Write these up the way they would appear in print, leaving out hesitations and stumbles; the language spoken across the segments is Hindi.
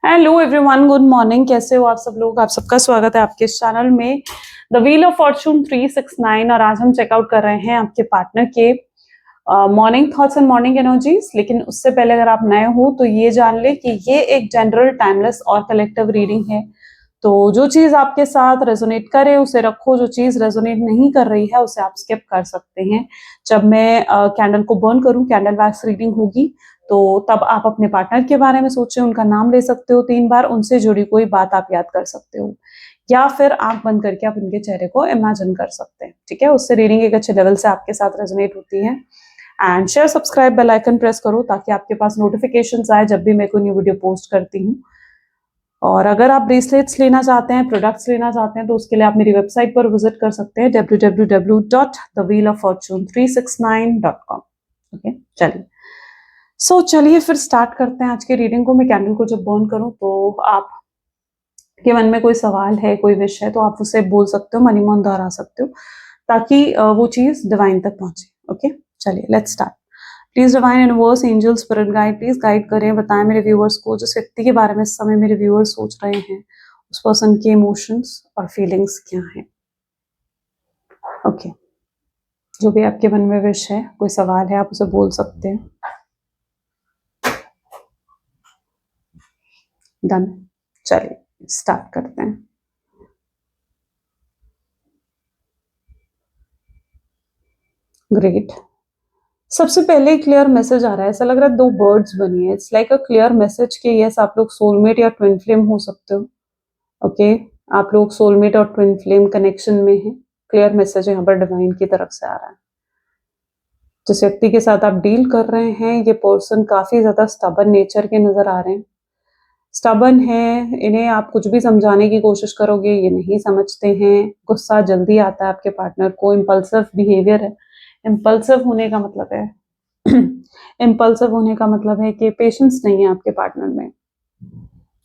Hello everyone, good morning. कैसे हो आप सब लोग? आप सबका स्वागत है आपके इस चैनल में द व्हील ऑफ फॉर्चून 369। और आज हम चेकआउट कर रहे हैं आपके पार्टनर के morning thoughts and morning energies. लेकिन उससे पहले अगर आप नए हो तो ये जान ले कि ये एक जनरल, टाइमलेस और कलेक्टिव रीडिंग है। तो जो चीज आपके साथ रेजोनेट करे उसे रखो, जो चीज रेजोनेट नहीं कर रही है उसे आप स्किप कर सकते हैं। जब मैं कैंडल को बर्न करूं, कैंडल वैक्स रीडिंग होगी, तो तब आप अपने पार्टनर के बारे में सोचें, उनका नाम ले सकते हो 3 बार, उनसे जुड़ी कोई बात आप याद कर सकते हो, या फिर आंख बंद करके आप उनके चेहरे को इमेजिन कर सकते हैं। ठीक है, उससे रीडिंग एक अच्छे लेवल से आपके साथ रेजोनेट होती है। And share, subscribe, bell icon press करो ताकि आपके पास नोटिफिकेशंस आए जब भी मैं कोई न्यू वीडियो पोस्ट करती हूँ। और अगर आप ब्रेसलेट्स लेना चाहते हैं, प्रोडक्ट्स लेना चाहते हैं, तो उसके लिए आप मेरी वेबसाइट पर विजिट कर सकते हैं www.thewheeloffortune369.com। ओके, चलिए। चलिए फिर स्टार्ट करते हैं आज की रीडिंग को। मैं कैंडल को जब बर्न करूं तो आप के मन में कोई सवाल है, कोई विश है, तो आप उसे बोल सकते हो, मनी मन दोहरा सकते हो, ताकि वो चीज डिवाइन तक पहुंचे। ओके, चलिए let's start. Please divine universe, angel, spirit guide, please guide करें, बताएं मेरे व्यूअर्स को, जिस व्यक्ति के बारे में इस समय मेरे व्यूअर्स सोच रहे हैं, उस पर्सन के इमोशंस और फीलिंग्स क्या हैं। ओके, जो भी आपके मन में विश है, कोई सवाल है, आप उसे बोल सकते हैं। डन, चलिए स्टार्ट करते हैं। ग्रेट। सबसे पहले क्लियर मैसेज आ रहा है, ऐसा लग रहा है 2 बर्ड्स बनी है। It's like a clear message कि यस, आप लोग सोलमेट या ट्विन फ्लेम हो सकते हो। ओके, आप लोग सोलमेट और ट्विन फ्लेम कनेक्शन में हैं। क्लियर मैसेज यहाँ पर डिवाइन की तरफ से आ रहा है। जिस व्यक्ति के साथ आप डील कर रहे हैं, ये पर्सन काफी ज्यादा स्टबर्न नेचर के नजर आ रहे हैं। स्टबर्न है, इन्हें आप कुछ भी समझाने की कोशिश करोगे ये नहीं समझते हैं। गुस्सा जल्दी आता है आपके पार्टनर को। इम्पल्सिव बिहेवियर है। इम्पल्सिव होने का मतलब है इम्पल्सिव होने का मतलब है कि पेशेंस नहीं है आपके पार्टनर में।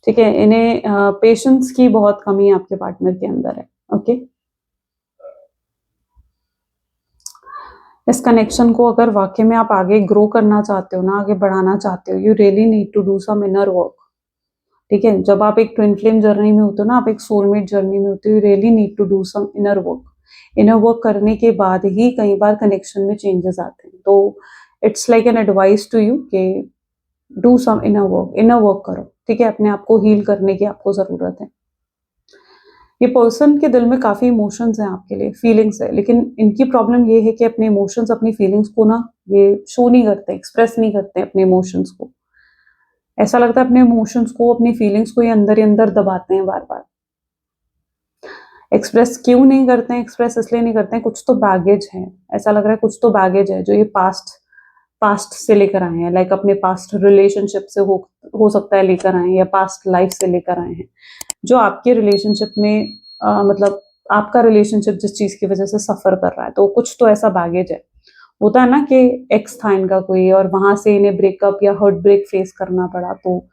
ठीक है, इन्हें पेशेंस की बहुत कमी आपके पार्टनर के अंदर है। ओके, इस कनेक्शन को अगर वाकई में आप आगे ग्रो करना चाहते हो ना, आगे बढ़ाना चाहते हो, you really need to do some inner work. ठीक है, जब आप एक ट्विन फ्लेम जर्नी में होते हो ना, आप एक सोलमेट जर्नी में होते हो, you really need to do some inner work. Inner work करने के बाद ही कई बार कनेक्शन में चेंजेस आते हैं। तो it's like an advice to you कि डू सम इनर वर्क करो। ठीक है, अपने आप को हील करने की आपको जरूरत है। ये पर्सन के दिल में काफी इमोशंस हैं आपके लिए, फीलिंग्स है, लेकिन इनकी प्रॉब्लम ये है कि अपने इमोशंस, अपनी फीलिंग्स को ना ये शो नहीं करते, एक्सप्रेस नहीं करते अपने इमोशंस को। ऐसा लगता है अपने इमोशंस को, अपनी फीलिंग्स को ये अंदर ही अंदर दबाते हैं बार बार। एक्सप्रेस क्यों नहीं करते हैं? एक्सप्रेस इसलिए नहीं करते हैं, कुछ तो बैगेज है। ऐसा लग रहा है कुछ तो बैगेज है जो ये पास्ट से लेकर आए हैं। लाइक अपने पास्ट रिलेशनशिप से हो सकता है लेकर आए हैं, या पास्ट लाइफ से लेकर आए हैं, जो आपके रिलेशनशिप में मतलब आपका रिलेशनशिप जिस चीज की वजह से सफर कर रहा है, तो कुछ तो ऐसा बैगेज है। होता है ना कि एक्स था इनका कोई, और वहां से इन्हें ब्रेकअप या हर्ट ब्रेक फेस करना पड़ा, तो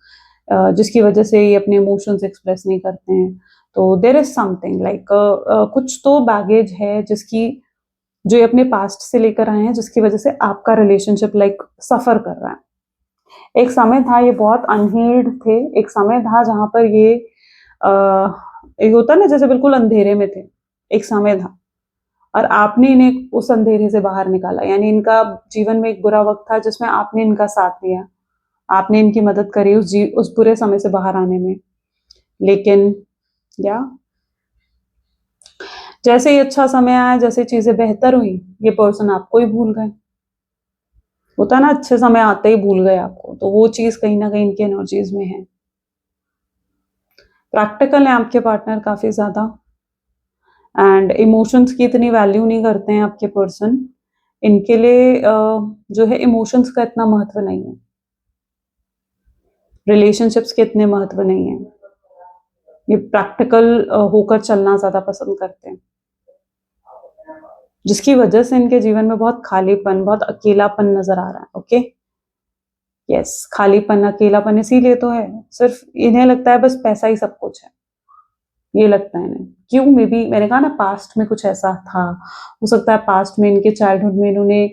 जिसकी वजह से ये अपने इमोशंस एक्सप्रेस नहीं करते हैं। तो देर इज समथिंग लाइक कुछ तो बैगेज है जिसकी, जो ये अपने पास्ट से लेकर आए हैं, जिसकी वजह से आपका रिलेशनशिप लाइक सफर कर रहा है। एक समय था ये बहुत अनहील्ड थे। एक समय था जहां पर ये एक होता है ना, जैसे बिल्कुल अंधेरे में थे। एक समय था और आपने इन्हें उस अंधेरे से बाहर निकाला। यानी इनका जीवन में एक बुरा वक्त था जिसमें आपने इनका साथ दिया, आपने इनकी मदद करी उस बुरे समय से बाहर आने में। लेकिन या जैसे ही अच्छा समय आया, जैसे चीजें बेहतर हुई, ये पर्सन आपको ही भूल गए। होता ना, अच्छे समय आते ही भूल गए आपको। तो वो चीज कहीं ना कहीं इनके एनर्जीज में है। प्रैक्टिकल है आपके पार्टनर काफी ज्यादा, एंड इमोशंस की इतनी वैल्यू नहीं करते हैं आपके पर्सन। इनके लिए जो है इमोशंस का इतना महत्व नहीं है, रिलेशनशिप्स के इतने महत्व नहीं है। ये प्रैक्टिकल होकर चलना ज्यादा पसंद करते हैं, जिसकी वजह से इनके जीवन में बहुत खालीपन, बहुत अकेलापन नजर आ रहा है। ओके, यस, खालीपन, अकेलापन इसीलिए तो है। सिर्फ इन्हें लगता है बस पैसा ही सब कुछ है, ये लगता है इन्हें। क्यों? मे बी मैंने कहा ना, पास्ट में कुछ ऐसा था। हो सकता है पास्ट में, इनके चाइल्डहुड में इन्होंने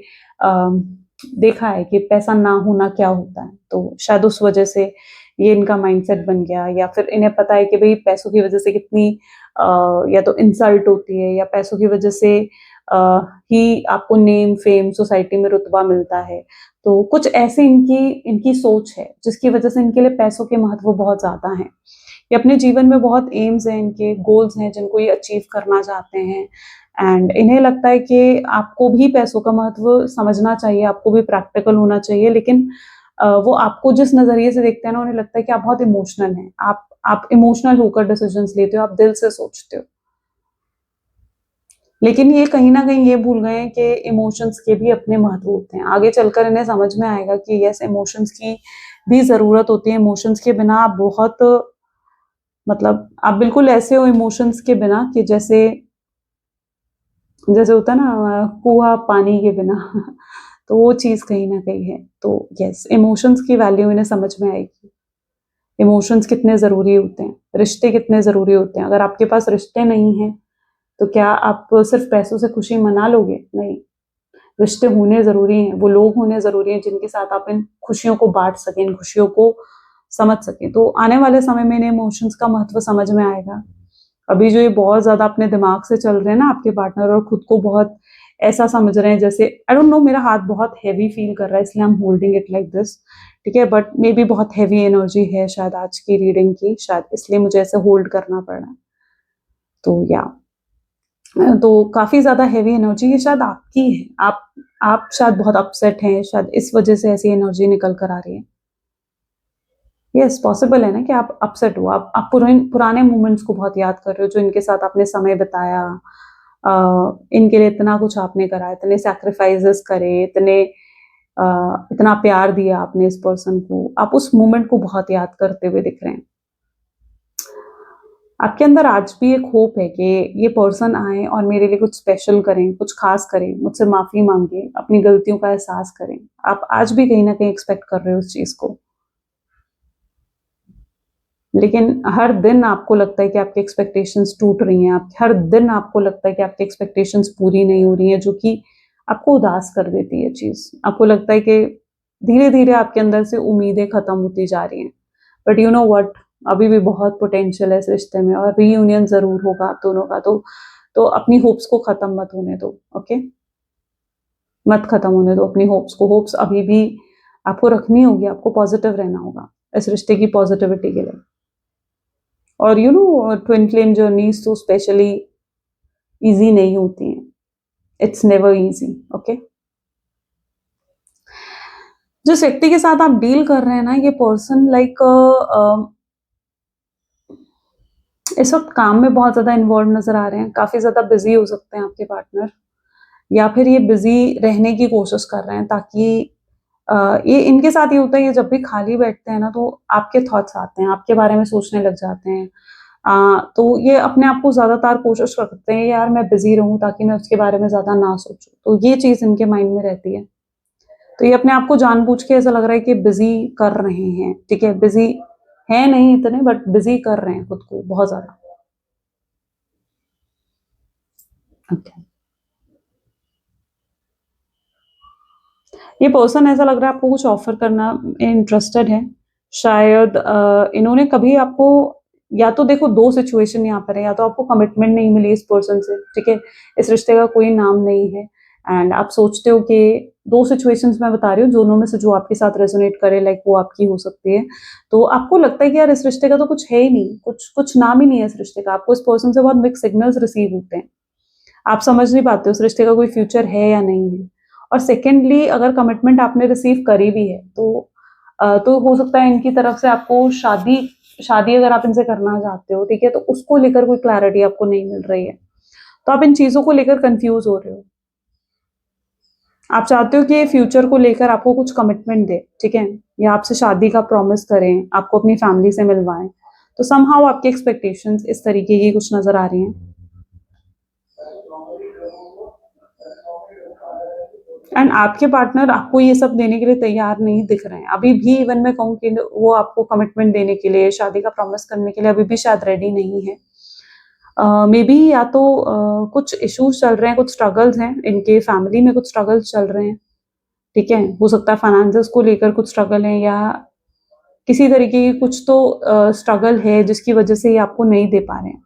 देखा है कि पैसा ना होना क्या होता है, तो शायद उस वजह से ये इनका माइंडसेट बन गया, या फिर इन्हें पता है कि भाई पैसों की वजह से कितनी या तो इंसल्ट होती है, या पैसों की वजह से ही आपको नेम फेम सोसाइटी में रुतबा मिलता है। तो कुछ ऐसी इनकी इनकी सोच है जिसकी वजह से इनके लिए पैसों के महत्व बहुत ज्यादा है। ये अपने जीवन में बहुत एम्स हैं, इनके गोल्स हैं जिनको ये अचीव करना चाहते हैं, एंड इन्हें लगता है कि आपको भी पैसों का महत्व समझना चाहिए, आपको भी प्रैक्टिकल होना चाहिए, लेकिन वो आपको जिस नजरिए से देखते हैं ना, उन्हें लगता है कि आप बहुत इमोशनल हैं, आप इमोशनल होकर डिसीजंस लेते हो, आप दिल से सोचते हो। लेकिन ये कहीं न कहीं ये भूल गए हैं कि इमोशंस के भी अपने महत्व होते हैं। आगे चलकर इन्हें समझ में आएगा कि यस, इमोशंस की भी ज़रूरत होती है। इमोशंस के बिना आप बहुत, मतलब आप बिल्कुल ऐसे हो इमोशंस के बिना कि जैसे जैसे होता है ना कुआँ पानी के बिना तो वो चीज़ कहीं न कहीं है। तो यस, इमोशंस की वैल्यू इन्हें समझ में आएगी। इमोशंस कितने ज़रूरी होते हैं, रिश्ते कितने ज़रूरी होते हैं। अगर आपके पास रिश्ते नहीं हैं, तो क्या आप सिर्फ़ पैसों से खुशी मना लोगे? नहीं। रिश्ते होने ज़रूरी हैं, वो लोग होने ज़रूरी हैं जिनके साथ आप इन खुशियों को बाँट सकें, इन खुशियों को समझ सकें। तो आने वाले समय में इन्हें इमोशंस का महत्व समझ में आएगा। अभी जो ये बहुत ज़्यादा अपने दिमाग से चल रहे हैं ना आपके पार्टनर, और खुद को बहुत ऐसा समझ रहे हैं जैसे, आई डोंट नो, मेरा हाथ बहुत हेवी फ़ील कर रहा है इसलिए I am holding it like this, ठीक है? बट मेबी बहुत हेवी एनर्जी है शायद आज की रीडिंग की, शायद इसलिए मुझे ऐसे होल्ड करना पड़ रहा है। तो या तो काफ़ी ज़्यादा हेवी एनर्जी ये शायद आपकी है। आप शायद बहुत अपसेट हैं, शायद इस वज़ह से ऐसी एनर्जी निकल कर आ रही है। यस, पॉसिबल है ना कि आप अपसेट हो, आप पुराने मोमेंट्स को बहुत याद कर रहे हो, जो इनके साथ आपने समय बिताया, इनके लिए इतना कुछ आपने करा, इतने सैक्रिफाइसेस करे, इतना प्यार दिया आपने इस पर्सन को, आप उस मोमेंट को बहुत याद करते हुए दिख रहे हैं। आपके अंदर आज भी एक होप है कि ये पर्सन आए और मेरे लिए कुछ स्पेशल करें, कुछ खास करें, मुझसे माफ़ी माँगे, अपनी गलतियों का एहसास करें। आप आज भी कहीं न कहीं एक्सपेक्ट कर रहे हो उस चीज़ को। लेकिन हर दिन आपको लगता है कि आपकी एक्सपेक्टेशंस टूट रही हैं, आप हर दिन आपको लगता है कि आपकी एक्सपेक्टेशंस पूरी नहीं हो रही हैं, जो कि आपको उदास कर देती है चीज़। आपको लगता है कि धीरे-धीरे आपके अंदर से उम्मीदें खत्म होती जा रही हैं। बट यू नो व्हाट, अभी भी बहुत पोटेंशियल है इस रिश्ते में, और रीयूनियन ज़रूर होगा आप दोनों का। तो अपनी होप्स को खत्म मत होने दो, ओके? मत खत्म होने दो अपनी होप्स को। होप्स अभी भी आपको रखनी होगी, आपको पॉज़िटिव रहना होगा इस रिश्ते की पॉज़िटिविटी के लिए। और you know, twin flame journeys तो स्पेशली ईज़ी नहीं होती हैं। It's never easy, okay? जिस व्यक्ति के साथ आप डील कर रहे हैं ना, ये पर्सन लाइक इस वक़्त काम में बहुत ज़्यादा इन्वॉल्व नज़र आ रहे हैं, काफ़ी ज़्यादा बिज़ी हो सकते हैं आपके पार्टनर, या फिर ये बिज़ी रहने की कोशिश कर रहे हैं ताकि ये इनके साथ ये होता है, ये जब भी खाली बैठते हैं ना, तो आपके थॉट्स आते हैं, आपके बारे में सोचने लग जाते हैं। तो ये अपने आप को ज़्यादातर कोशिश करते हैं, यार मैं बिज़ी रहूँ ताकि मैं उसके बारे में ज़्यादा ना सोचूँ, तो ये चीज़ इनके माइंड में रहती है। तो ये अपने आप को जानबूझ के ऐसा लग रहा है कि बिज़ी कर रहे हैं, ठीक है? बिज़ी हैं नहीं इतने, बट बिज़ी कर रहे हैं खुद को बहुत ज़्यादा। ओके। ये पर्सन ऐसा लग रहा है आपको कुछ ऑफ़र करना इंटरेस्टेड है। शायद इन्होंने कभी आपको, या तो देखो 2 सिचुएशन यहाँ पर है, या तो आपको कमिटमेंट नहीं मिली इस पर्सन से, ठीक है? इस रिश्ते का कोई नाम नहीं है, एंड आप सोचते हो कि 2 सिचुएशंस मैं बता रही हूँ, दोनों में से जो आपके साथ रेज़ोनेट करे, लाइक वो आपकी हो सकती है। तो आपको लगता है कि यार इस रिश्ते का तो कुछ है ही नहीं, कुछ कुछ नाम ही नहीं है इस रिश्ते का। आपको इस पर्सन से बहुत मिक्स्ड सिग्नल्स रिसीव होते हैं। आप समझ नहीं पाते उस रिश्ते का कोई फ्यूचर है या नहीं है। और सेकेंडली, अगर कमिटमेंट आपने रिसीव करी भी है, तो हो सकता है इनकी तरफ से आपको शादी शादी अगर आप इनसे करना चाहते हो, ठीक है, तो उसको लेकर कोई क्लैरिटी आपको नहीं मिल रही है। तो आप इन चीज़ों को लेकर कन्फ्यूज़ हो रहे हो। आप चाहते हो कि ये फ्यूचर को लेकर आपको कुछ कमिटमेंट दे, ठीक है? या आपसे शादी का प्रॉमिस करें, आपको अपनी फैमिली से मिलवाएँ। तो समहाउ आपकी एक्सपेक्टेशंस इस तरीके की कुछ नज़र आ रही हैं। एंड आपके पार्टनर आपको ये सब देने के लिए तैयार नहीं दिख रहे हैं। अभी भी इवन मैं कहूँ कि वो आपको कमिटमेंट देने के लिए, शादी का प्रॉमिस करने के लिए अभी भी शायद रेडी नहीं है। मेबी या तो कुछ इश्यूज़ चल रहे हैं, कुछ स्ट्रगल्स हैं, इनके फैमिली में कुछ स्ट्रगल्स चल रहे हैं, ठीक है? हो सकता है फाइनेंसेस को लेकर कुछ स्ट्रगल है, या किसी तरीके की कुछ तो स्ट्रगल है जिसकी वजह से ये आपको नहीं दे पा रहे हैं।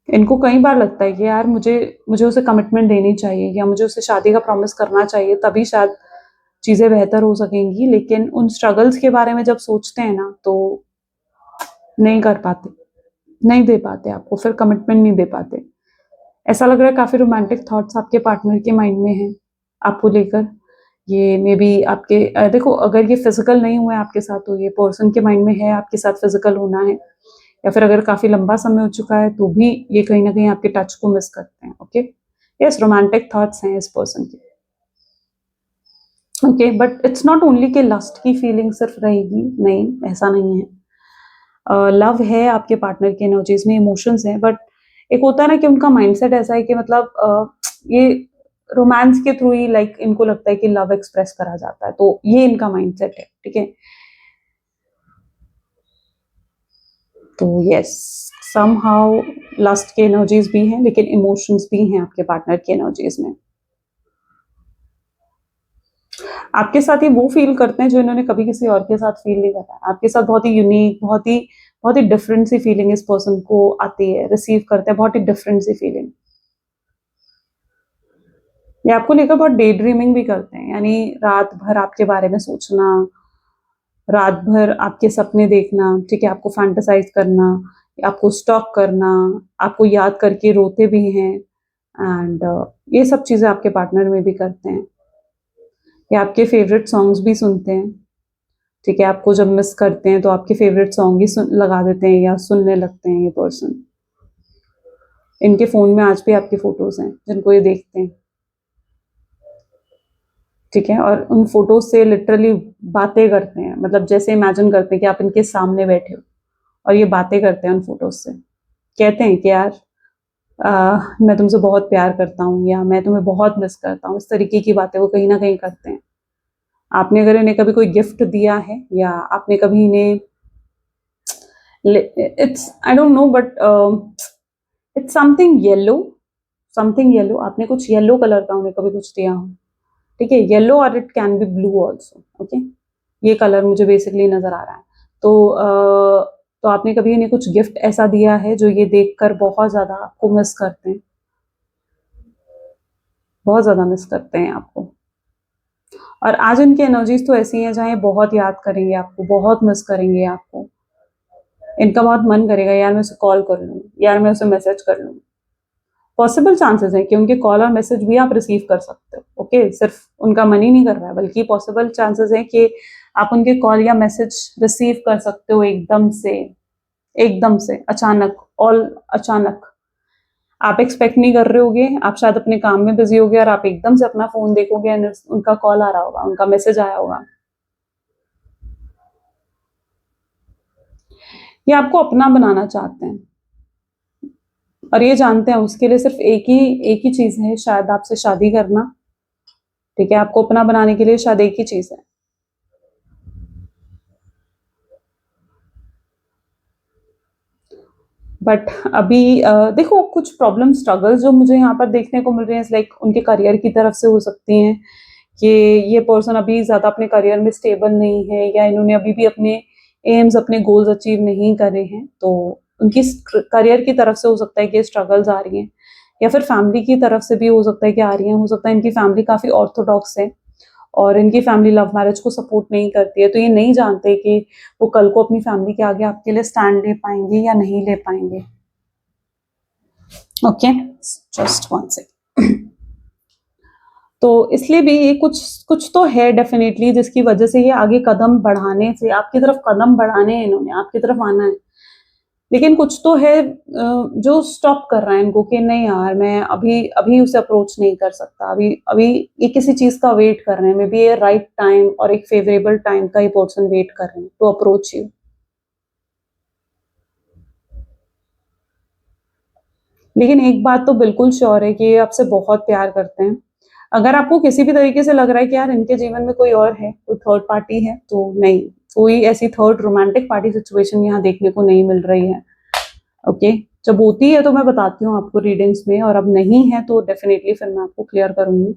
इनको कई बार लगता है कि यार मुझे मुझे उसे कमिटमेंट देनी चाहिए या मुझे उसे शादी का प्रॉमिस करना चाहिए, तभी शायद चीज़ें बेहतर हो सकेंगी। लेकिन उन स्ट्रगल्स के बारे में जब सोचते हैं ना, तो नहीं कर पाते, नहीं दे पाते आपको, फिर कमिटमेंट नहीं दे पाते। ऐसा लग रहा है काफ़ी रोमांटिक थॉट्स आपके पार्टनर के माइंड में हैं आपको लेकर। ये मे बी आपके देखो, अगर ये फिज़िकल नहीं हुआ है आपके साथ, तो ये पर्सन के माइंड में है आपके साथ फिज़िकल होना है, या फिर अगर काफ़ी लंबा समय हो चुका है, तो भी ये कहीं न कहीं आपके टच को मिस करते हैं, ओके? यस, रोमांटिक थॉट्स हैं इस पर्सन के। Okay, but it's not only कि लस्ट की फीलिंग सिर्फ रहेगी, नहीं, ऐसा नहीं है। लव है आपके पार्टनर की एनर्जीज में, इमोशंस हैं, बट एक होता है ना कि उनका माइंडसेट ऐसा है कि मतलब ये रोमांस के थ्रू ही लाइक इनको लगता है कि लव एक्सप्रेस करा जाता है, तो ये इनका माइंडसेट है, ठीक है? तो यस, समहाउ लस्ट की एनर्जीज भी हैं, लेकिन इमोशंस भी हैं आपके पार्टनर की एनर्जीज में। आपके साथ ही वो फील करते हैं जो इन्होंने कभी किसी और के साथ फील नहीं करा। आपके साथ बहुत ही यूनिक, बहुत ही डिफरेंट सी फीलिंग इस पर्सन को आती है, रिसीव करते हैं बहुत ही डिफरेंट सी फीलिंग। ये आपको लेकर बहुत डे ड्रीमिंग भी करते हैं, यानी रात भर आपके बारे में सोचना, रात भर आपके सपने देखना, ठीक है, आपको फैंटेसाइज करना, आपको स्टॉक करना, आपको याद करके रोते भी हैं, एंड ये सब चीज़ें आपके पार्टनर में भी करते हैं। ये आपके फेवरेट सॉन्ग्स भी सुनते हैं, ठीक है, आपको जब मिस करते हैं तो आपके फेवरेट सॉन्ग ही लगा देते हैं या सुनने लगते हैं ये पर्सन। इनके फ़ोन में आज भी आपकी फ़ोटोज़ हैं जिनको ये देखते हैं, ठीक है, और उन फ़ोटोज़ से लिटरली बातें करते हैं, मतलब जैसे इमेजिन करते हैं कि आप इनके सामने बैठे हो और ये बातें करते हैं उन फ़ोटोज़ से। कहते हैं कि यार मैं तुमसे बहुत प्यार करता हूँ, या मैं तुम्हें बहुत मिस करता हूँ, इस तरीके की बातें वो कहीं न कहीं करते हैं। आपने अगर इन्हें कभी कोई गिफ्ट दिया है, या आपने कभी इन्हें it's I don't know, but it's something yellow, आपने कुछ येलो कलर का उन्हें कभी कुछ दिया हो, ठीक है, येलो, और it can be blue also, okay, ये कलर मुझे बेसिकली नजर आ रहा है। तो तो आपने कभी इन्हें कुछ गिफ्ट ऐसा दिया है जो ये देखकर बहुत ज्यादा आपको मिस करते हैं, बहुत ज्यादा मिस करते हैं आपको। और आज इनकी एनर्जीज तो ऐसी हैं जहाँ ये बहुत याद करेंगे आपको, बहुत मिस करेंगे आपको। इनका बहुत मन करेगा यार मैं उसे कॉल कर लूँ, यार मैं उसे मैसेज कर लूँ। पॉसिबल चांसेस हैं कि उनके कॉल और मैसेज भी आप रिसीव कर सकते हो, ओके, सिर्फ उनका मन ही नहीं कर रहा है, बल्कि पॉसिबल चांसेस हैं कि आप उनके कॉल या मैसेज रिसीव कर सकते हो एकदम से अचानक, ऑल अचानक। आप एक्सपेक्ट नहीं कर रहे होगे, आप शायद अपने काम में बिजी होगे और आप एकदम से अपना फोन देखोगे एंड उनका कॉल आ रहा होगा, उनका मैसेज आया होगा। ये आपको अपना बनाना चाहते हैं, और ये जानते हैं उसके लिए सिर्फ एक ही चीज है, शायद आपसे शादी करना, ठीक है, आपको अपना बनाने के लिए शायद एक ही चीज है। बट अभी देखो, कुछ प्रॉब्लम स्ट्रगल्स जो मुझे यहाँ पर देखने को मिल रहे हैं, लाइक उनके करियर की तरफ से हो सकती हैं कि ये पर्सन अभी ज़्यादा अपने करियर में स्टेबल नहीं है, या इन्होंने अभी भी अपने एम्स, अपने गोल्स अचीव नहीं करे हैं, तो उनकी करियर की तरफ से हो सकता है कि स्ट्रगल्स आ रही हैं, या फिर फैमिली की तरफ से भी हो सकता है कि आ रही हैं। हो सकता है इनकी फैमिली काफ़ी ऑर्थोडॉक्स है और इनकी फैमिली लव मैरिज को सपोर्ट नहीं करती है, तो ये नहीं जानते कि वो कल को अपनी फैमिली के आगे आपके लिए स्टैंड ले पाएंगे या नहीं ले पाएंगे। Okay, just one second. तो इसलिए भी ये कुछ कुछ तो है डेफिनेटली जिसकी वजह से ये आगे कदम बढ़ाने से, आपकी तरफ कदम बढ़ाने हैं, इन्होंने आपकी तरफ आना है, लेकिन कुछ तो है जो स्टॉप कर रहा है इनको कि नहीं यार, मैं अभी अभी उसे अप्रोच नहीं कर सकता, अभी अभी ये किसी चीज का वेट कर रहे हैं, मे बी ये राइट टाइम और एक फेवरेबल टाइम का ये पर्सन वेट कर रहे हैं टू अप्रोच यू। लेकिन एक बात तो बिल्कुल श्योर है कि ये आपसे बहुत प्यार करते हैं। अगर आपको किसी भी तरीके से लग रहा है कि यार इनके जीवन में कोई और है, कोई थर्ड पार्टी है, तो नहीं, कोई ऐसी थर्ड रोमांटिक पार्टी सिचुएशन यहाँ देखने को नहीं मिल रही है, ओके। जब होती है तो मैं बताती हूँ आपको रीडिंग्स में, और अब नहीं है तो डेफिनेटली फिर मैं आपको क्लियर करूंगी।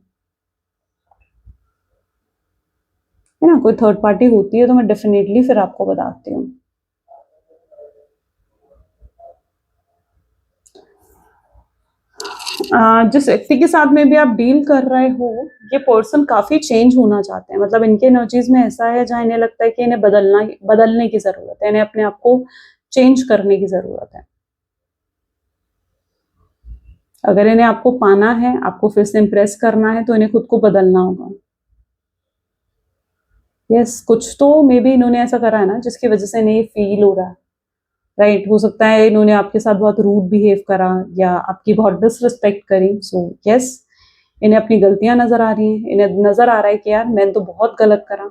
है ना, कोई थर्ड पार्टी होती है तो मैं डेफिनेटली फिर आपको बताती हूँ। जिस व्यक्ति के साथ में भी आप डील कर रहे हो, ये पर्सन काफी चेंज होना चाहते हैं, मतलब इनके एनर्जीज में ऐसा है जहाँ इन्हें लगता है कि इन्हें बदलने की जरूरत है, इन्हें अपने आप को चेंज करने की जरूरत है। अगर इन्हें आपको पाना है, आपको फिर से इम्प्रेस करना है, तो इन्हें खुद को बदलना होगा। यस, कुछ तो मे बी इन्होंने ऐसा करा है ना जिसकी वजह से इन्हें ये फील हो रहा है, राइट। हो सकता है इन्होंने आपके साथ बहुत रूड बिहेव करा या आपकी बहुत डिसरिस्पेक्ट करी। सो यस, इन्हें अपनी गलतियां नजर आ रही हैं, इन्हें नजर आ रहा है कि यार मैंने तो बहुत गलत करा,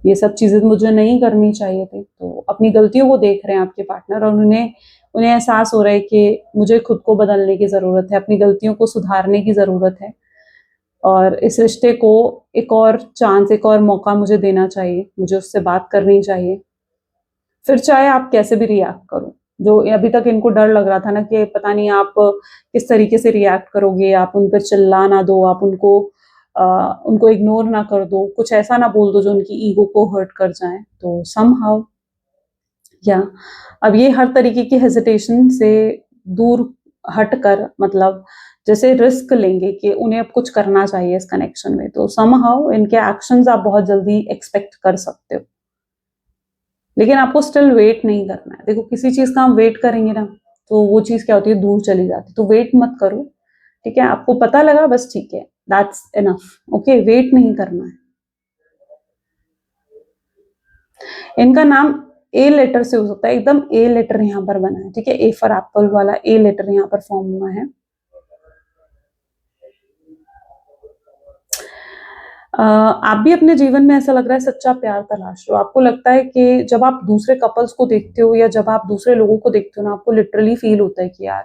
ये सब चीजें मुझे नहीं करनी चाहिए थी। तो अपनी गलतियों को देख रहे हैं आपके पार्टनर, और उन्हें उन्हें एहसास हो रहा है कि मुझे खुद को बदलने की जरूरत है, अपनी गलतियों को सुधारने की जरूरत है, और इस रिश्ते को एक और चांस, एक और मौका मुझे देना चाहिए, मुझे उससे बात करनी चाहिए, फिर चाहे आप कैसे भी रिएक्ट करो। जो अभी तक इनको डर लग रहा था ना कि पता नहीं आप किस तरीके से रिएक्ट करोगे, आप उन पर चिल्ला ना दो, आप उनको इग्नोर ना कर दो, कुछ ऐसा ना बोल दो जो उनकी ईगो को हर्ट कर जाए, तो समहाउ या अब ये हर तरीके की हेजिटेशन से दूर हटकर, मतलब जैसे रिस्क लेंगे कि उन्हें अब कुछ करना चाहिए इस कनेक्शन में, तो समहाउ इनके एक्शंस आप बहुत जल्दी एक्सपेक्ट कर सकते हो। लेकिन आपको स्टिल वेट नहीं करना है। देखो, किसी चीज का हम वेट करेंगे ना, तो वो चीज क्या होती है, दूर चली जाती है। तो वेट मत करो, ठीक है। आपको पता लगा, बस ठीक है, दैट्स इनफ। ओके, वेट नहीं करना है। इनका नाम ए लेटर से हो सकता है, एकदम ए लेटर यहाँ पर बना है, ठीक है। ए फॉर एप्पल वाला ए लेटर यहाँ पर फॉर्म हुआ है। आप भी अपने जीवन में, ऐसा लग रहा है, सच्चा प्यार तलाश रहे हो। आपको लगता है कि जब आप दूसरे कपल्स को देखते हो या जब आप दूसरे लोगों को देखते हो ना, आपको लिटरली फील होता है कि यार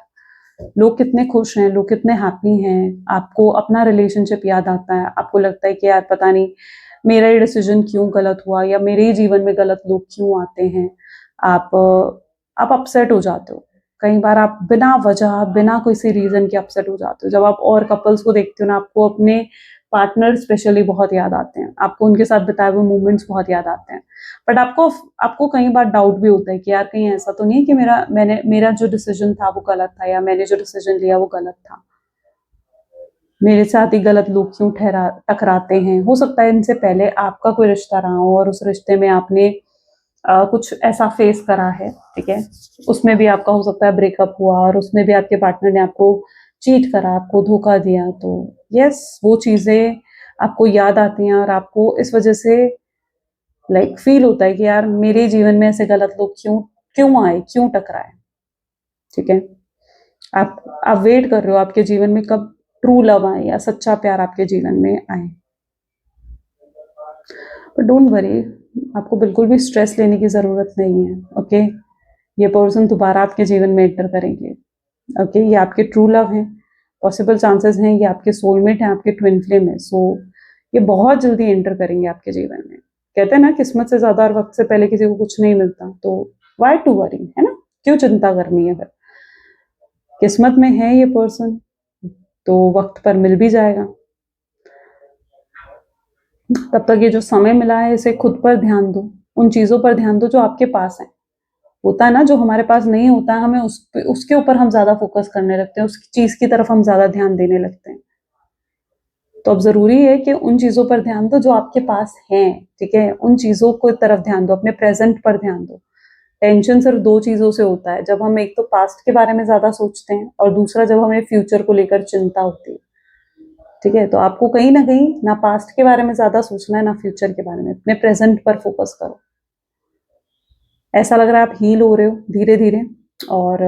लोग कितने खुश हैं, लोग कितने हैप्पी हैं। आपको अपना रिलेशनशिप याद आता है, आपको लगता है कि यार पता नहीं मेरा ये डिसीजन क्यों गलत हुआ, या मेरे ही जीवन में गलत लोग क्यों आते हैं। आप आप अपसेट हो जाते हो। कई बार आप बिना वजह, बिना किसी रीजन के अपसेट हो जाते हो। जब आप और कपल्स को देखते हो ना, आपको अपने पार्टनर स्पेशली बहुत याद आते हैं, आपको उनके साथ बिताए हुए मोमेंट्स बहुत याद आते हैं। बट आपको आपको कई बार डाउट भी होता है कि यार कहीं ऐसा तो नहीं कि मेरा जो डिसीजन था वो गलत था, या मैंने जो डिसीजन लिया वो गलत था। मेरे साथ ही गलत लोग क्यों ठहरा टकराते हैं। हो सकता है इनसे पहले आपका कोई रिश्ता रहा हो और उस रिश्ते में आपने कुछ ऐसा फेस करा है, ठीक है। उसमें भी आपका हो सकता है ब्रेकअप हुआ, और उसमें भी आपके पार्टनर ने आपको चीट करा, आपको धोखा दिया। तो यस, वो चीजें आपको याद आती हैं, और आपको इस वजह से लाइक फील होता है कि यार मेरे जीवन में ऐसे गलत लोग क्यों क्यों आए, क्यों टकराए, ठीक है। आप वेट कर रहे हो आपके जीवन में कब ट्रू लव आए या सच्चा प्यार आपके जीवन में आए। बट डोंट वरी, आपको बिल्कुल भी स्ट्रेस लेने की जरूरत नहीं है। ओके, ये पर्सन दोबारा आपके जीवन में एंटर करेंगे। ओके, ये आपके ट्रू लव हैं, पॉसिबल चांसेस हैं, ये आपके सोलमेट हैं, आपके ट्विन फ्लेम है। सो ये बहुत जल्दी एंटर करेंगे आपके जीवन में। कहते हैं ना, किस्मत से ज्यादा और वक्त से पहले किसी को कुछ नहीं मिलता, तो वाई टू वरी, है ना, क्यों चिंता करनी है फिर। किस्मत में है ये पर्सन, तो वक्त पर मिल भी जाएगा। तब तक ये जो समय मिला है, इसे खुद पर ध्यान दो, उन चीजों पर ध्यान दो जो आपके पास है। होता है ना, जो हमारे पास नहीं होता है, हमें उसके ऊपर हम ज्यादा फोकस करने लगते हैं, उस चीज की तरफ हम ज्यादा ध्यान देने लगते हैं। तो अब जरूरी है कि उन चीजों पर ध्यान दो जो आपके पास हैं, ठीक है। उन चीजों को तरफ ध्यान दो, अपने प्रेजेंट पर ध्यान दो। टेंशन सिर्फ दो चीजों से होता है, जब हम एक तो पास्ट के बारे में ज्यादा सोचते हैं, और दूसरा जब हमें फ्यूचर को लेकर चिंता होती है, ठीक है। तो आपको कहीं ना कहीं ना पास्ट के बारे में ज्यादा सोचना है, ना फ्यूचर के बारे में, अपने प्रेजेंट पर फोकस करो। ऐसा लग रहा है आप हील हो रहे हो धीरे धीरे, और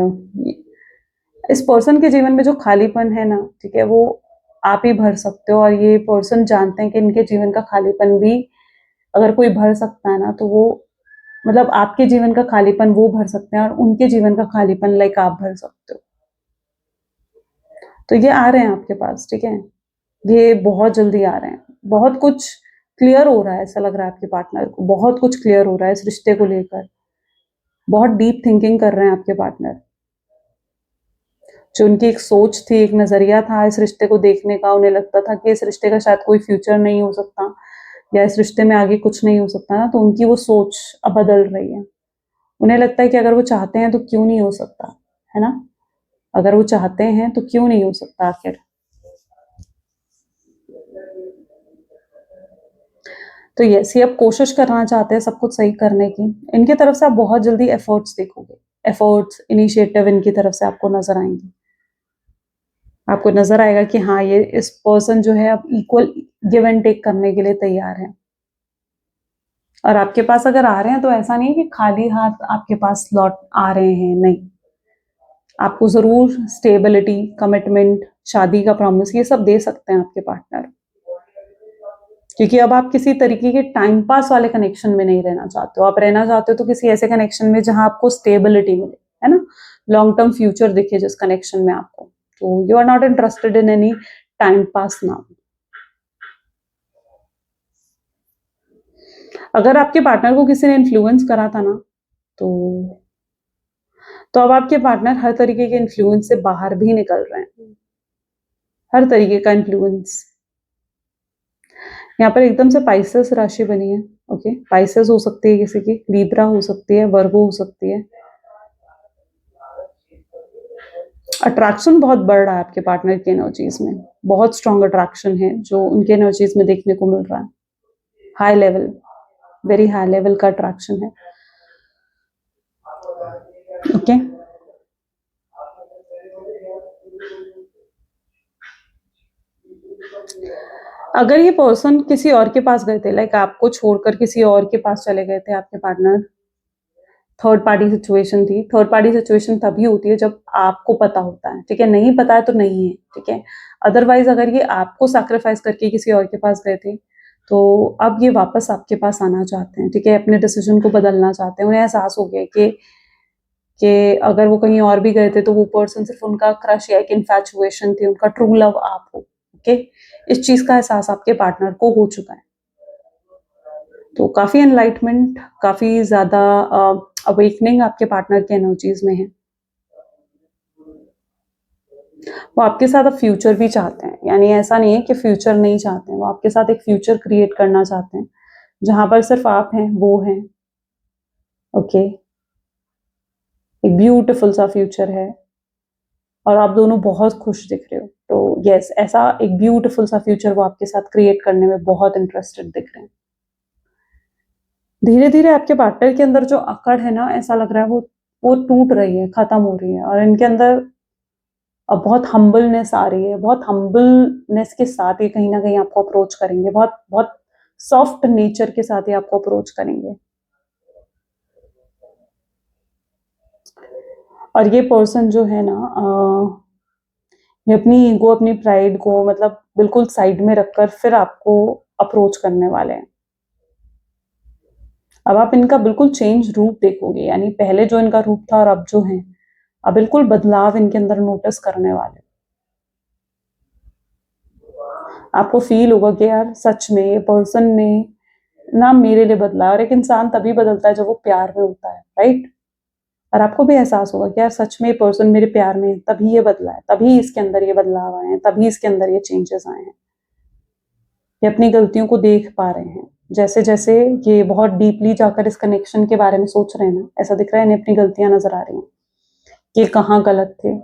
इस पर्सन के जीवन में जो खालीपन है ना, ठीक है, वो आप ही भर सकते हो। और ये पर्सन जानते हैं कि इनके जीवन का खालीपन भी अगर कोई भर सकता है ना, तो वो, मतलब आपके जीवन का खालीपन वो भर सकते हैं, और उनके जीवन का खालीपन लाइक आप भर सकते हो। तो ये आ रहे हैं आपके पास, ठीक है। ये बहुत जल्दी आ रहे हैं। बहुत कुछ क्लियर हो रहा है, ऐसा लग रहा है आपके पार्टनर को बहुत कुछ क्लियर हो रहा है इस रिश्ते को लेकर। बहुत डीप थिंकिंग कर रहे हैं आपके पार्टनर। जो उनकी एक सोच थी, एक नजरिया था इस रिश्ते को देखने का, उन्हें लगता था कि इस रिश्ते का शायद कोई फ्यूचर नहीं हो सकता, या इस रिश्ते में आगे कुछ नहीं हो सकता ना, तो उनकी वो सोच अब बदल रही है। उन्हें लगता है कि अगर वो चाहते हैं तो क्यों नहीं हो सकता, है ना? अगर वो चाहते हैं तो क्यों नहीं हो सकता आखिर। तो यस, ये अब कोशिश करना चाहते हैं सब कुछ सही करने की। इनकी तरफ से आप बहुत जल्दी एफर्ट्स देखोगे, एफर्ट्स, इनिशिएटिव इनकी तरफ से आपको नज़र आएँगे। आपको नज़र आएगा कि हाँ, ये इस पर्सन जो है अब इक्वल गिव एंड टेक करने के लिए तैयार है। और आपके पास अगर आ रहे हैं तो ऐसा नहीं है कि खाली हाथ आपके पास लौट आ रहे हैं, नहीं। आपको ज़रूर स्टेबिलिटी, कमिटमेंट, शादी का प्रॉमिस ये सब दे सकते हैं आपके पार्टनर। क्योंकि अब आप किसी तरीके के टाइम पास वाले कनेक्शन में नहीं रहना चाहते हो। आप रहना चाहते हो तो किसी ऐसे कनेक्शन में जहाँ आपको स्टेबिलिटी मिले, है ना? लॉन्ग टर्म फ्यूचर दिखे जिस कनेक्शन में आपको। तो you are not interested in any time pass now. अगर आपके पार्टनर को किसी ने इन्फ्लुएंस करा था ना, तो अब आपके पार्टनर हर तरीके के इन्फ्लुएंस से बाहर भी निकल रहे हैं। हर तरीके का इन्फ्लुएंस। यहाँ पर एकदम से पाइसेस राशि बनी है। ओके, पाइसेस हो सकती है किसी की, लिब्रा हो सकती है, वर्गो हो सकती है। अट्रैक्शन बहुत बढ़ रहा है आपके पार्टनर की एनर्जीज में। बहुत स्ट्रॉन्ग अट्रैक्शन है जो उनके एनर्जीज में देखने को मिल रहा है। High level, very high level का अट्रैक्शन है। ओके, अगर ये पर्सन किसी और के पास गए थे, लाइक आपको छोड़कर किसी और के पास चले गए थे आपके पार्टनर, थर्ड पार्टी सिचुएशन थी। थर्ड पार्टी सिचुएशन तभी होती है जब आपको पता होता है, ठीक है? नहीं पता है तो नहीं है, ठीक है? अदरवाइज अगर ये आपको सैक्रिफाइस करके किसी और के पास गए थे, तो अब ये वापस आपके पास आना चाहते हैं, ठीक है? अपने डिसीजन को बदलना चाहते हैं। उन्हें एहसास हो गया कि अगर वो कहीं और भी गए थे तो वो पर्सन सिर्फ उनका क्रश या एक इन्फैचुएशन थी, उनका ट्रू लव आप हो, ओके? इस चीज का एहसास आपके पार्टनर को हो चुका है। तो काफी एनलाइटमेंट, काफी ज्यादा अवेकनिंग आपके पार्टनर के एनर्जीज में है। वो आपके साथ अब फ्यूचर भी चाहते हैं, यानी ऐसा नहीं है कि फ्यूचर नहीं चाहते हैं। वो आपके साथ एक फ्यूचर क्रिएट करना चाहते हैं जहां पर सिर्फ आप हैं, वो हैं। ओके, एक ब्यूटीफुल सा फ्यूचर है और आप दोनों बहुत खुश दिख रहे हो। तो यस, ऐसा एक ब्यूटीफुल सा फ्यूचर वो आपके साथ क्रिएट करने में बहुत इंटरेस्टेड दिख रहे हैं। धीरे धीरे आपके पार्टनर के अंदर जो अकड़ है ना, ऐसा लग रहा है वो टूट रही है, खत्म हो रही है। और इनके अंदर अब बहुत हम्बलनेस आ रही है। बहुत हम्बलनेस के साथ ये कहीं ना कहीं आपको अप्रोच करेंगे। बहुत बहुत सॉफ्ट नेचर के साथ ये आपको अप्रोच करेंगे। और ये पर्सन जो है ना, ये अपनी ईगो, अपनी प्राइड को मतलब बिल्कुल साइड में रखकर फिर आपको अप्रोच करने वाले हैं। अब आप इनका बिल्कुल चेंज रूप देखोगे, यानी पहले जो इनका रूप था और अब जो है, अब बिल्कुल बदलाव इनके अंदर नोटिस करने वाले। आपको फील होगा कि यार सच में ये पर्सन ने ना मेरे लिए बदला है। और एक इंसान तभी बदलता है जब वो प्यार में होता है, राइट? और आपको भी एहसास होगा कि यार सच में ये पर्सन मेरे प्यार में है, तभी ये बदला है, तभी इसके अंदर ये बदलाव आए हैं, तभी इसके अंदर ये चेंजेस आए हैं। ये अपनी गलतियों को देख पा रहे हैं। जैसे जैसे ये बहुत डीपली जाकर इस कनेक्शन के बारे में सोच रहे हैं ना, ऐसा दिख रहा है इन्हें अपनी गलतियां नजर आ रही हैं कि कहाँ गलत थे।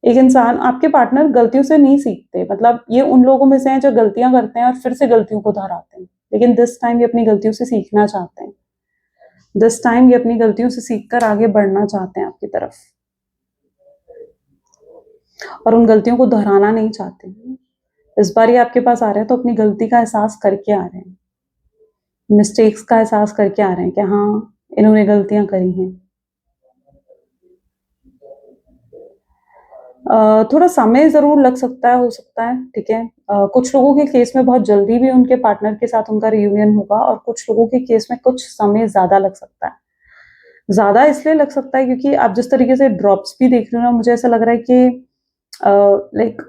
एक इंसान, आपके पार्टनर गलतियों से नहीं सीखते। मतलब ये उन लोगों में से हैं जो गलतियां करते हैं और फिर से गलतियों को दोहराते हैं। लेकिन दिस टाइम ये अपनी गलतियों से सीखना चाहते हैं। दिस टाइम ये अपनी गलतियों से सीखकर आगे बढ़ना चाहते हैं आपकी तरफ, और उन गलतियों को दोहराना नहीं चाहते। इस बार ये आपके पास आ रहे हैं तो अपनी गलती का एहसास करके आ रहे हैं, मिस्टेक्स का एहसास करके आ रहे हैं कि हाँ, इन्होंने गलतियां करी हैं। थोड़ा समय ज़रूर लग सकता है, हो सकता है, ठीक है? कुछ लोगों के केस में बहुत जल्दी भी उनके पार्टनर के साथ उनका रियूनियन होगा और कुछ लोगों के केस में कुछ समय ज़्यादा लग सकता है। ज़्यादा इसलिए लग सकता है क्योंकि आप जिस तरीके से ड्रॉप्स भी देख रहे हो ना, मुझे ऐसा लग रहा है कि लाइक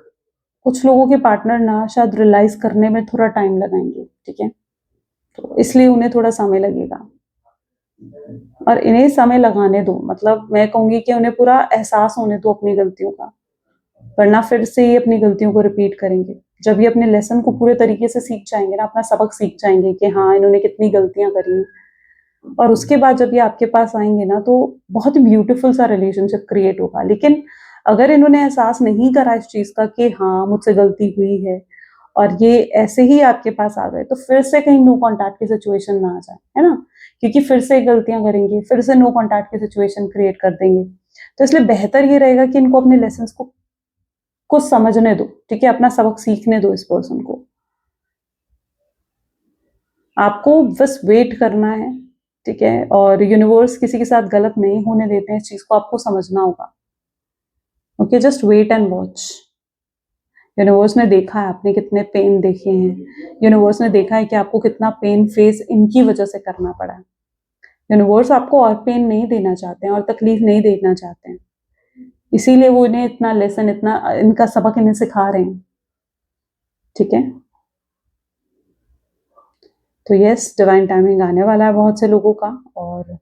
कुछ लोगों के पार्टनर ना शायद रियलाइज़ करने में थोड़ा टाइम लगाएँगे, ठीक है? तो इसलिए उन्हें थोड़ा समय लगेगा और इन्हें समय लगाने दो। मतलब मैं कहूँगी कि उन्हें पूरा एहसास होने दो अपनी गलतियों का, वरना फिर से ये अपनी गलतियों को रिपीट करेंगे। जब ये अपने लेसन को पूरे तरीके से सीख जाएंगे ना, अपना सबक सीख जाएंगे कि हाँ इन्होंने कितनी गलतियां करी हैं, और उसके बाद जब ये आपके पास आएंगे ना, तो बहुत ही ब्यूटीफुल सा रिलेशनशिप क्रिएट होगा। लेकिन अगर इन्होंने एहसास नहीं करा इस चीज का कि हाँ मुझसे गलती हुई है, और ये ऐसे ही आपके पास आ गए, तो फिर से कहीं नो कॉन्टैक्ट की सिचुएशन ना आ जाए, है ना, क्योंकि फिर से गलतियां करेंगे, फिर से नो कॉन्टैक्ट की सिचुएशन क्रिएट कर देंगे। तो इसलिए बेहतर ये रहेगा कि इनको अपने लेसन को समझने दो, ठीक है, अपना सबक सीखने दो इस पर्सन को। आपको बस वेट करना है, ठीक है, और यूनिवर्स किसी के साथ गलत नहीं होने देते हैं, इस चीज को आपको समझना होगा। Okay, just wait and watch. Universe ने देखा है आपने कितने पेन देखे हैं, यूनिवर्स ने देखा है कि आपको कितना पेन फेस इनकी वजह से करना पड़ा है। यूनिवर्स आपको और पेन नहीं देना चाहते हैं और तकलीफ नहीं देना चाहते हैं, इसीलिए वो इन्हें इतना लेसन, इतना इनका सबक इन्हें सिखा रहे हैं, ठीक है। तो यस, डिवाइन टाइमिंग आने वाला है बहुत से लोगों का, और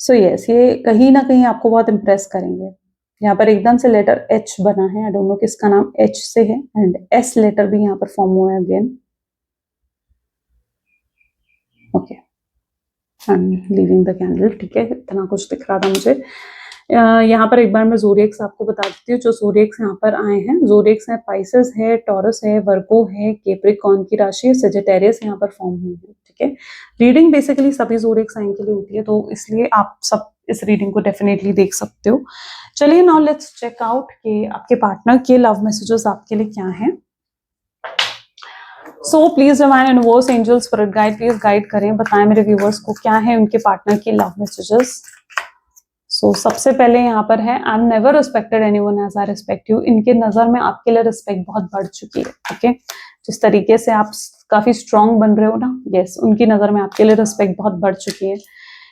सो यस, ये कहीं ना कहीं आपको बहुत इम्प्रेस करेंगे। यहाँ पर एकदम से लेटर एच बना है, आई डोंट नो किसका नाम एच से है, एंड एस लेटर भी यहाँ पर फॉर्म हुआ है again. Okay, I am leaving the candle, ठीक है, इतना कुछ दिख रहा था मुझे। यहाँ पर एक बार मैं ज़ोडिएक्स आपको बता देती हूँ, जो ज़ोडिएक्स यहाँ पर आए हैं। ज़ोडिएक्स है पाइसेस है, टॉरस है, वर्गो है, कैप्रिकॉर्न की राशि है, सेजिटेरियस यहाँ पर फॉर्म हुई है, ठीक है। रीडिंग बेसिकली सभी ज़ोडिएक साइन के लिए होती है, तो इसलिए आप सब इस रीडिंग को डेफिनेटली देख सकते हो। चलिए नाउ लेट्स चेक आउट कि आपके पार्टनर के लव मैसेजेस आपके लिए क्या हैं। So please divine universe, angels, spirit guide, please guide करें, बताएं मेरे व्यूवर्स को क्या है उनके पार्टनर के लव मैसेजेस। सो सबसे पहले यहाँ पर है, I am never respected anyone as I respect you. इनके नजर में आपके लिए रिस्पेक्ट बहुत बढ़ चुकी है, ओके। जिस तरीके से आप काफी स्ट्रांग बन रहे हो ना, यस, उनकी नजर में आपके लिए रिस्पेक्ट बहुत बढ़ चुकी है।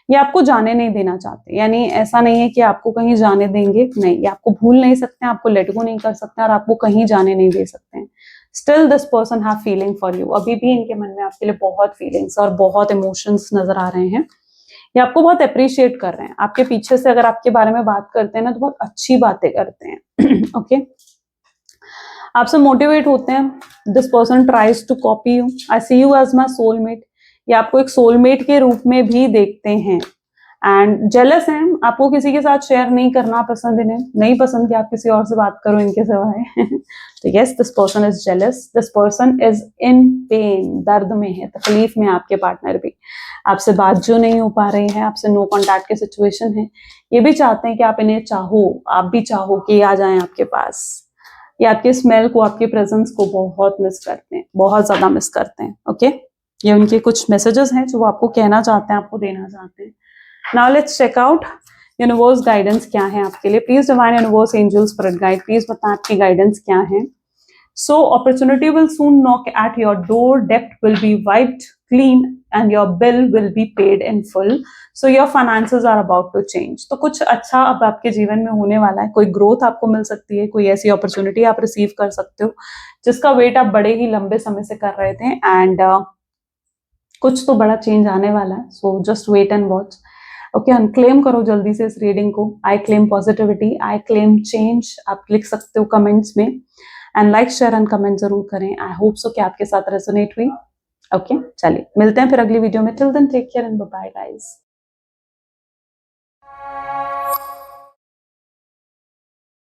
ये आपको जाने नहीं देना चाहते, यानी ऐसा नहीं है कि आपको कहीं जाने देंगे, नहीं, ये आपको भूल नहीं सकते, आपको लेट गो नहीं कर सकते, और आपको कहीं जाने नहीं दे सकते हैं। Still this person have feeling for you, अभी भी इनके मन में आपके लिए बहुत फीलिंग्स और बहुत इमोशंस नजर आ रहे हैं। ये आपको बहुत अप्रिशिएट कर रहे हैं, आपके पीछे से अगर आपके बारे में बात करते हैं ना, तो बहुत अच्छी बातें करते हैं ओके आपसे मोटिवेट होते हैं। This person tries to copy you, I see you as my soulmate, ये आपको एक सोलमेट के रूप में भी देखते हैं। एंड जेलस हैं, आपको किसी के साथ शेयर नहीं करना पसंद, इन्हें नहीं पसंद कि आप किसी और से बात करो इनके सिवाय तो yes, this person is jealous, this person is in pen, दर्द में है, तकलीफ में आपके पार्टनर भी। आपसे बात जो नहीं हो पा रही है, आपसे नो कॉन्टैक्ट की सिचुएशन है, ये भी चाहते हैं कि आप इन्हें चाहो, आप भी चाहो कि आ जाएं आपके पास। ये आपके स्मेल को, आपके प्रेजेंस को बहुत मिस करते हैं, बहुत ज्यादा मिस करते हैं, ओके। ये उनके कुछ मैसेजेस हैं जो वो आपको कहना चाहते हैं, आपको देना चाहते हैं। Now let's check out universe guidance क्या है आपके लिए। Please divine universe, angels, spirit guide, please बताएं आपकी गाइडेंस क्या है। So opportunity will soon knock at your door, डेप्ट will be wiped clean and your bill will be paid in full, so your finances are about to change. तो कुछ अच्छा अब आपके जीवन में होने वाला है, कोई ग्रोथ आपको मिल सकती है, कोई ऐसी अपॉर्चुनिटी आप रिसीव कर सकते हो जिसका वेट आप बड़े ही लंबे समय से कर रहे थे, एंड कुछ तो बड़ा चेंज आने वाला है। So just wait and watch, okay. Unclaim करो जल्दी से इस रीडिंग को। I claim positivity, I claim change, आप लिख सकते हो कमेंट्स में, and like, share and comment जरूर करें। आई होप सो कि आपके साथ रेजोनेट हुई, ओके। चलिए मिलते हैं फिर अगली वीडियो में, till then take care and bye bye guys.